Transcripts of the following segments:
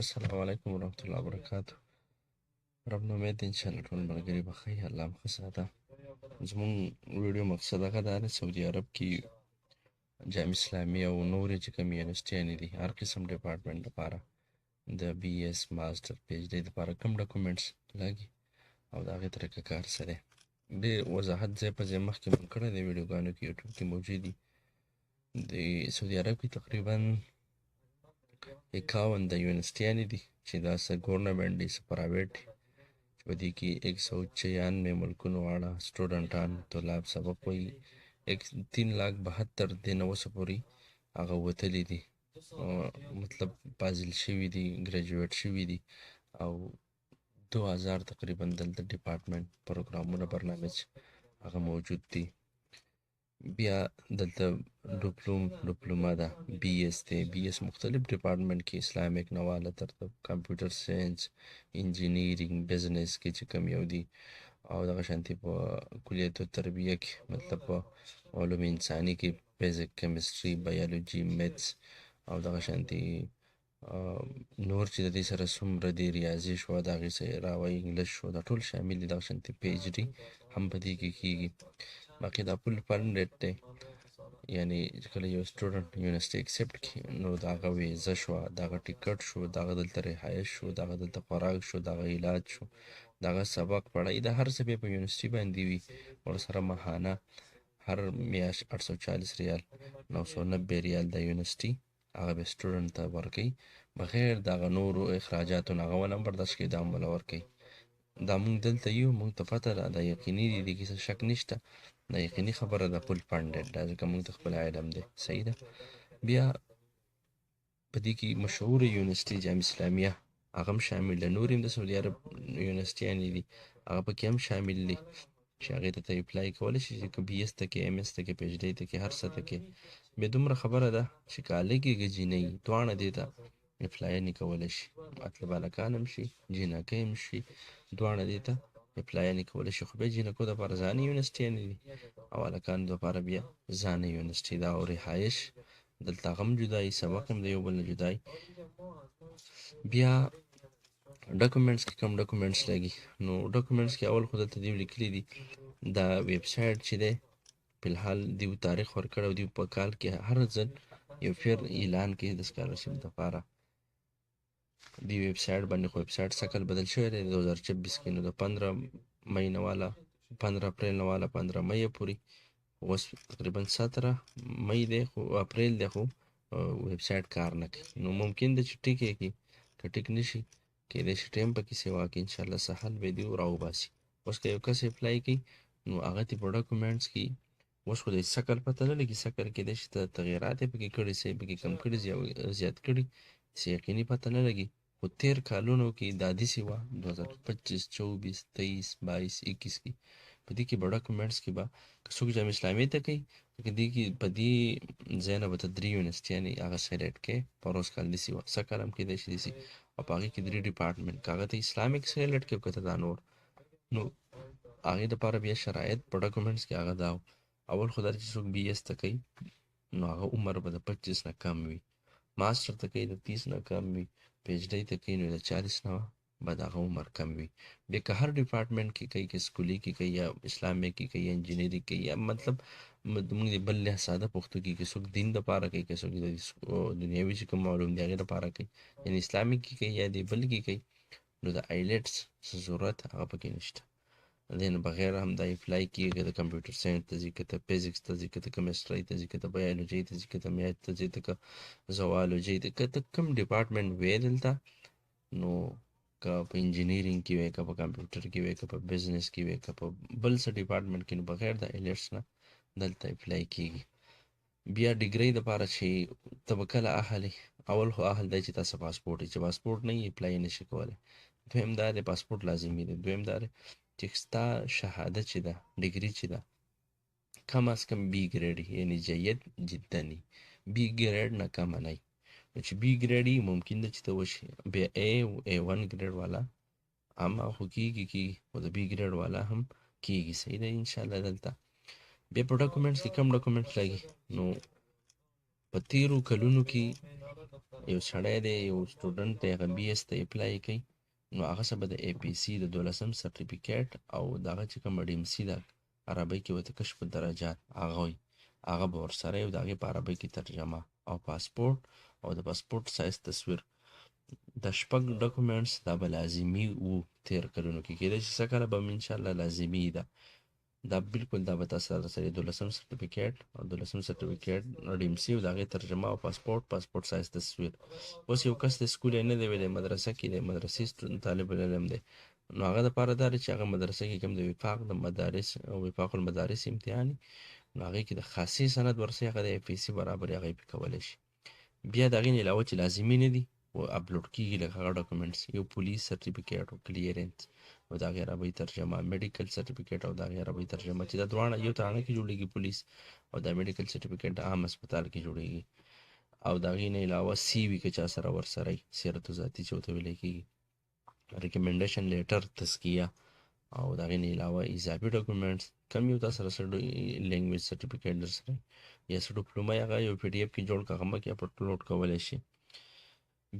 السلام علیکم ورحمۃ اللہ وبرکاتہ. رب نو امید دی انشاءالله ټول ملګري به ښه وي. الله مو ښه ساته. زموږ ویډیو مقصد هغه دا دی، سعودي عرب کې جامع اسلامي او نورې چې کوم یونیورسټیانې دي، هر قسم ډپارټمنټ لپاره د بي ایس ماسټر پی ایچ ډي لپاره کوم ډاکومنټس لګي او د هغې طریقه کار څه دی. ډېر وضاحت ځای په ځای مخکې مونږ کړی دی، ویډیوګانو کې یوټیوب کې موجود دي. د سعودي عرب کې تقریبا 51 د یونیورسټیانې دي چې دا څه ګورنمنټ دي څه پرایویټ دي. په دې کې 196 ملکونو واړه سټوډنټان طلاب سبق وایي. 3,72,000 د نه اوسه پورې هغه وتلي دي، مطلب فاضل شوي دي، ګریجویټ شوي دي، او 2000 تقریبا دلته ډپارټمنټ پروګرامونه برنامج هغه موجود دي. بیا دلته ډپلوما ده، بي ایس دی. بي ایس مختلف ډپارټمنټ کې اسلامیک نه واله تر کمپیوټر ساینس، انجینیرینګ، بزنس کې چې کوم یو دي، او دغه شانتي په کلیت التربیه کې مطلب په علوم انساني کې فزیک، کیمستري، بیولوجي، میتس، او دغه شانتي نور چې د دې سره څومره دي، ریاضي شوه، د هغې سره راوایي، انګلیش شو، دا ټول شامل دي. دغه شانتي پی ایچ ډي هم په دې کې کېږي. باقي دا فل فنډډ دی، یعنې کله یو سټوډنټ یونیورسټي اکسپټ کړي نو د هغه ویزه شوه، د هغه ټیکټ شو، د هغه دلته رهایش شو، د هغه دلته خوراک شو، د هغه علاج شو، د هغه سبق پړی، د هر څه بیا په یونیورسټي باندې وي. ورسره ماهانه هر میاشت 840 ریال، 990 ریال د یونیورسټي هغه به سټوډنټ ته ورکوي، بغیر د هغه نورو اخراجاتو نه. هغه ونه برداشت کوي، دا هم وله ورکوي. دا مونږ دلته یو، مونږ ته پته ده، دا یقیني دي، دې کې څه شک نشته، دا یقیني خبره ده، فل فنډډ ده، ځکه مونږ ته خپل علم دی. صحیح ده. بیا په دې کې مشهوره یونیورسټي جامع اسلامیه هغه هم شامل ده. نورې هم د سعودي عرب یونیورسټیانې دي، هغه پکې هم شامل دي چې هغې ته اپلای کولی شي، چې که بي ایس ته کې، ایم ایس ته کې، پی ایچ ډي ته کې، هر څه ته کې. بیا دومره خبره ده چې که هلک یې که جینۍ یي، دواړه دې ته اپلاینې کولی شي، مطلب هلکان هم شي، جینکۍ هم شي، دواړه دې ته اپلاینې کولی شي. خو بیا جینکو دپاره ځانې یونیورسټیانې دي او هلکانو دپاره بیا ځانې یونیورسټي ده، او رهایش دلته هغه هم جدایي، سبق هم د یو بل نه جدایي. بیا ډاکومنټس کې کوم ډاکومنټس لګي؟ نو ډاکومنټس کې اول خو دلته دوی لیکلي دي، دا ویب سایټ چې دی فی الحال دیو تاریخ ورکړی او دیو په کال کې هر ځل یو پھر اعلان کوي د سکالرشپ دپاره. دی ویب سایټ باندې خو ویب سایټ شکل بدل شوی دی 2026 کې. نو د 15 مئی نه والا، 15 اپریل نه والا 15 مئی پورې، اوس تقریبا 17 مئی دی خو اپریل دی، خو ویب سایټ کار نه کوي. نو ممکن ده چې ټیک یې کړي، که ټیک نه شي کیدای شي ټایم پکې سیوا کړي، انشاءالله څه حل به دیو راوباسي. اوس که یو کس اپلای کوي نو هغه ته په ډاکومنټس کې اوس خو د شکل پته نه لګي، شکل کیدای شي تغیرات یې پکې کړي، څه یې پکې کم کړي، زیات کړي، څه یقیني پته نه لګي. خو تیر کالونو کې دا داسې وه 2025، 24، 23، 22، 21 کې په دې کې به ډاکومنټس کې به که څوک جامع اسلامي ته کوي، په دې کې په دې ځای نه به ته 3 یونیورسټیانې هغه سلیکټ کړې. پروس کال داسې وه، څه کال هم کیدای شي داسې، او په هغې کې 3 ډپارټمنټ، که هغه ته اسلامیک سلیکټ کړې او که ته دا نور، نو هغې دپاره بیا شرایط په ډاکومنټس کې هغه دا و. اول خو دا چې څوک بي ایس ته کوي نو هغه عمر به د 25 نه کم وي، ماسټر ته کوي د 30 نه کم وي، پی ایچ ډي ته کوي نو د 40 نه به د هغه عمر کم وي. بیا که هر ډپارټمنټ کې کوي، که سکولي کې کوي، یا اسلامیک کې کوي، یا انجینري کوي، یا مطلب موږ د بل لحاظ ساده پښتو کې، که څوک دین دپاره کوي، که څوک د دنیاوي چې کوم علوم دي هغې دپاره کوي، یعنې اسلامیک کې کوي یا د بل کې کوي، نو د آیلټس څه ضرورت هغه پکې نشته. دې نه بغیر هم دا اپلای کېږي، که د کمپیوټر ساینس ته ځي، که ته فزیکس ته ځي، که ته کیمسټري ته ځي، که ته بیولوژي ته ځي، که ته میت ته ځي، که زوالوجي ته، که ته کوم ډپارټمنټ وې دلته، نو که په انجینیرینګ کې وې، که په کمپیوټر کې وې، که په بزنس کې وې، که په بل څه ډپارټمنټ کې، نو بغیر د آیلټس نه دلته اپلای کېږي. بیا ډیګرۍ دپاره چې ته به کله اخلې، اول خو اهل دی چې تاسو پاسپورټ وي، چې پاسپورټ نه وي اپلای نه شي کولی. دویم دا دی پاسپورټ لازمي دی. دویم دا دی چې ستا شهاده چې ده، ډیګري چې ده، کم از کم بی ګریډ، یعنی جید جدا وي، بی ګریډ نه کمه نه وي. نو چې بی ګریډ وي ممکن ده چې ته وشي. بیا A1 ګریډ والا هم خو کېږي، خو د بی ګریډ والا هم کېږي. صحیح ده انشاءالله. دلته بیا په ډاکومنټس کې کم ډاکومنټس لګي؟ نو په تیرو کلونو کې یو سړی دی یو سټوډنټ دی هغه بي ایس ته اپلای کوي نو هغه څه به د اے پی سي د 12م سرټیفیکیټ او دغه چې کومه ډي ام سي ده عربۍ کې ورته کشف الدرجات هغه وي هغه به ورسره وي د هغې په عربۍ کې ترجمه او پاسپورټ او د پاسپورټ سایز تصویر د 6 ډاکومنټس دا به لازمي وو تیر کلونو کې کېدای شي څه کله به هم انشاءالله لازمي ده دا بالکل دا به تاسو سره سره 12م سرټیفیکیټ او 12م سرټیفیکیټ ډي ام سي او د هغې ترجمه او پاسپورټ سایز تصویر اوس یو کس د سکول یې نه دی ویلی مدرسه کې دی مدرسې طالب العلم دی نو هغه دپاره دا دی چې هغه مدرسه کې کوم د وفاق المدارس امتحان نو هغې کې د خاصې سند ورسئ هغه د اے پي سي برابر هغه پې کولی شي بیا د هغې نه علاوه چې لازمي نه دي و اپلوډ کېږي لکه هغه ډاکومنټس یو پولیس سرټیفیکیټ او کلیرنس او د هغې عربۍ ترجمه میډیکل سرټیفیکیټ او د هغې عربۍ ترجمه چې دا دواړه یو ترانه کې جوړېږي پولیس او دا میډیکل سرټیفیکیټ عام هسپتال کې جوړېږي او د هغې نه علاوه سی وي که چا سره ورسره وي سیرت ذاتي چې ورته ویلی کېږي ریکمنډیشن لیټر تزکیه او د هغې نه علاوه اضافي ډاکومنټس کم یو تا سره څه لینګویج سرټیفیکیټ در سره یا څه ډیپلوما هغه یو پی ډي اف کې جوړ کړه هغه مکې اپلوډ کولی شي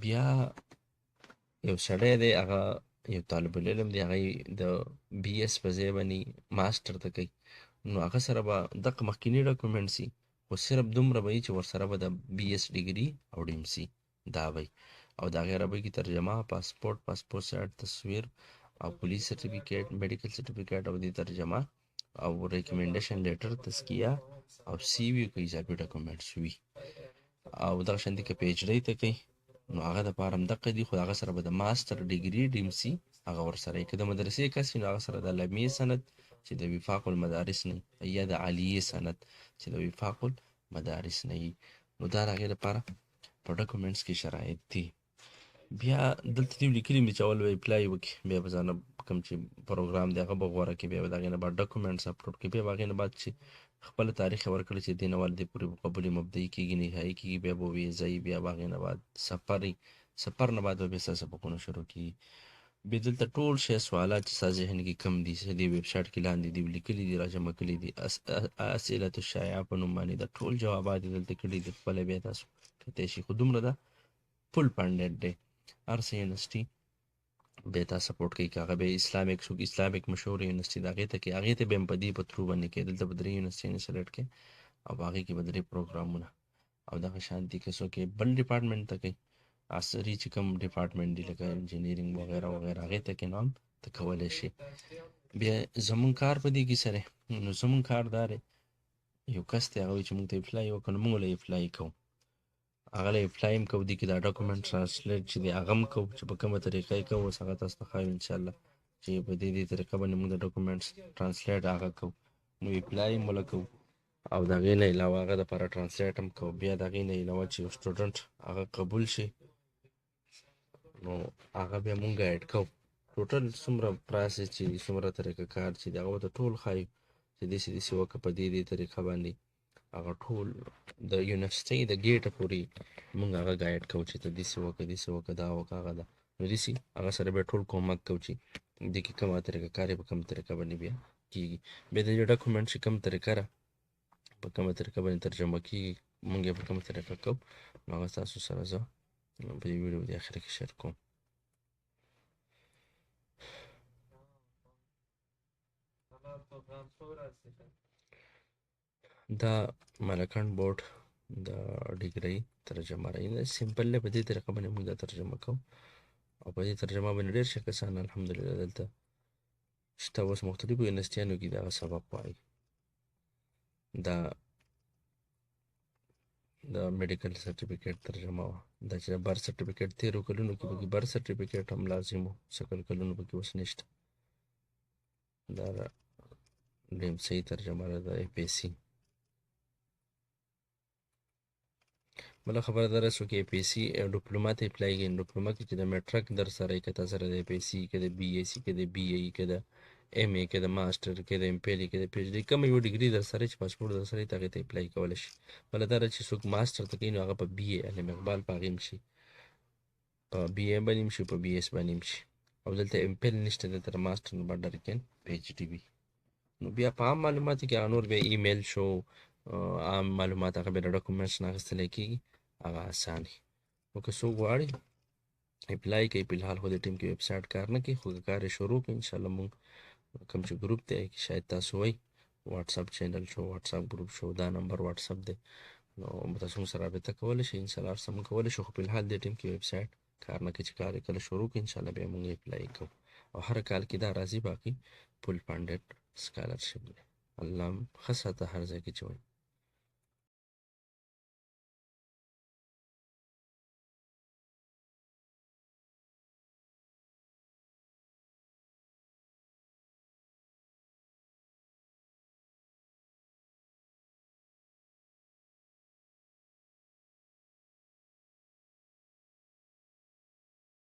بیا یو سړی دی هغه یو طالب العلم دی هغه د بي ایس په ځای باندې ماسټر ته کوي نو هغه سره به دغه مخکینی ډاکومنټس وي خو صرف دومره به وي چې ورسره به د بي ایس ډګري او ډي ام سي دا وي او د هغې عربۍ کې ترجمه پاسپورټ سایز تصویر او پولیس سرټیفیکیټ میډیکل سرټیفیکیټ او د ترجمه او ریکمنډیشن لیټر تزکیه او سی وي که اضافي ډاکومنټس وي او دغه شانتې که پی ایچ ډۍ ته کوي نو هغه دپاره هم دقه دي خو هغه سره به د ماسټر ډګري ډي ام سي هغه ورسره وي که د مدرسې کس وي نو هغه سره د لمې سند چې د وفاق المدارس نه یا د عالیې سند چې د وفاق المدارس نه وي نو دا د هغې لپاره په ډاکومنټس کې شرایط دي بیا دلته دې لیکلي دي چې اول به اپلای وکړي بیا به ځانه کوم چې پروګرام دی هغه به غوره کړي بیا به د هغې نه بعد ډاکومنټس اپلوډ کړي بیا به هغې نه بعد چې خپله تاریخ یې ورکړی چې دې نه ول دې پورې قبول مبدعي کېږي نهایي کېږي بیا به ویزه وي بیا به هغې نه بعد سفر نه بعد به بیا ستا سبقونه شروع کېږي بیا دلته ټول شی سوالات چې ستا ذهن کې کم دي چې دې ویب سایټ کې لاندې دي لیکلي دي راجمع کړي دي اسئلة الشایعه په نوم باندې دا ټول جوابات یې دلته کړي دي خپله بیا تاسو کتلی شي خو دومره ده فل فنډډ دی هر څه یونیورسټي بیا تا سپورټ کوي که هغه بیا اسلامیک مشهور یونیورسټي د هغې ته کې هغې ته به هم په دې په تھرو باندې کوي دلته به 3 یونیورسټیانې سلیکټ کوي او په هغې کې به 3 پروګرامونه او دغه شانتي که څوک یې بل ډپارټمنټ ته کوي عصري چې کوم ډپارټمنټ دي لکه انجینیرینګ وغیره وغیره هغې ته کې نو هم ته کولی شي بیا زمونږ کار په دې کې څه دی نو زمونږ کار دا دی یو کس دی هغه وایي چې مونږ ته اپلای وکړو نو مونږ له اپلای کوو هغه له اپلای هم کوو دې کې دا ډاکومنټ ټرانسلیټ چې دی هغه هم کوو چې په کومه طریقه یې کوو اوس هغه تاسو ته ښایو انشاءالله چې په دې طریقه باندې مونږ د ډاکومنټس ټرانسلیټ هغه کوو نو اپلای هم وله کوو او د هغې نه علاوه هغه دپاره ټرانسلیټ هم کوو بیا د هغې نه علاوه چې یو سټوډنټ هغه قبول شي نو هغه بیا مونږ ګایډ کوو ټوټل څومره پروسس چې دي څومره طریقه کار چې دی هغه ورته ټول ښایو چې داسې داسې وکړه په دې طریقه باندې هغه ټول د یونیورسټۍ د ګیټه پورې مونږ هغه ګایډ کوو چې ته داسې وکړه دا وکړه هغه ده نو داسې هغه سره بیا ټول کومک کوو چې دې کې کومه طریقه کار یې په کومه طریقه باندې بیا کېږي بیا د دې ډاکومنټ چې کوم طریقه ده په کومه طریقه باندې ترجمه کېږي مونږ یې په کومه طریقه کوو نو هغه ستاسو سره زه په دې ویډیو د اخر کې شیر کوم دا ملکند بورډ د ډګرۍ ترجمه راځي سمپل دی په دې طریقه باندې موږ دا ترجمه کوو او په دې ترجمه باندې ډېر ښه کسان الحمدلله دلته شته اوس مختلفو یونیورسټیانو کې دغه سبق وایي دا د میډیکل سرټیفیکیټ ترجمه وه دا چې د برث سرټیفیکیټ تېرو کلونو کې پکې برث سرټیفیکیټ هم لازم و سکل کلونو پکې اوس نشته دا ډیم صحیح ترجمه ده د اے پی سي بله خبره دا ده څوک اے پی سي ډیپلوما ته اپلای کوي ډیپلوما کې چې د میټرک در سره یې که تا سره د اے پی سي که د بي اے سي که د بي اے که د ایم اے که د ماسټر که د ایم پیل که د پی ایچ ډي کومه یو ډګري در سره چې پاسپورټ در سره یې ته هغې ته اپلای کولی شي بله دا ده چې څوک ماسټر ته کوي نو هغه په بي اے علم اقبال په هغې هم شي په بي اے باندې هم شي په بي ایس باندې هم شي او دلته ایم پیل نشته دلته د ماسټر نه بعد ډایرکټ پی ایچ ډي وي نو بیا په عام معلوماتو کې هغه نور بیا ایمیل شو عام معلومات هغه بیا د ډاکومنټس نه اخیستلی کېږي هغه اسانه او که څوک غواړي اپلای کوي. په الحال خو د ټیم کې ویب سایټ کار نه کوي، خو که کار یې شروع کړي انشاءالله مونږ کوم چې ګروپ دی کې شاید تاسو وایي واتساپ چینل شو، واتساپ ګروپ شو، دا نمبر واتساپ دی، نو تاسو موږ سره رابطه کولی شئ. انشاءالله هر څه مونږ کولی شو، خو په الحال دې ټیم کې ویب سایټ کار نه کوي. چې کار یې کله شروع کړي انشاءالله بیا مونږ اپلای کوو. او هر کال کې دا راځي باقي فول فنډډ سکالرشپ دی. الله ښه ساته هر ځای کې چې وایي.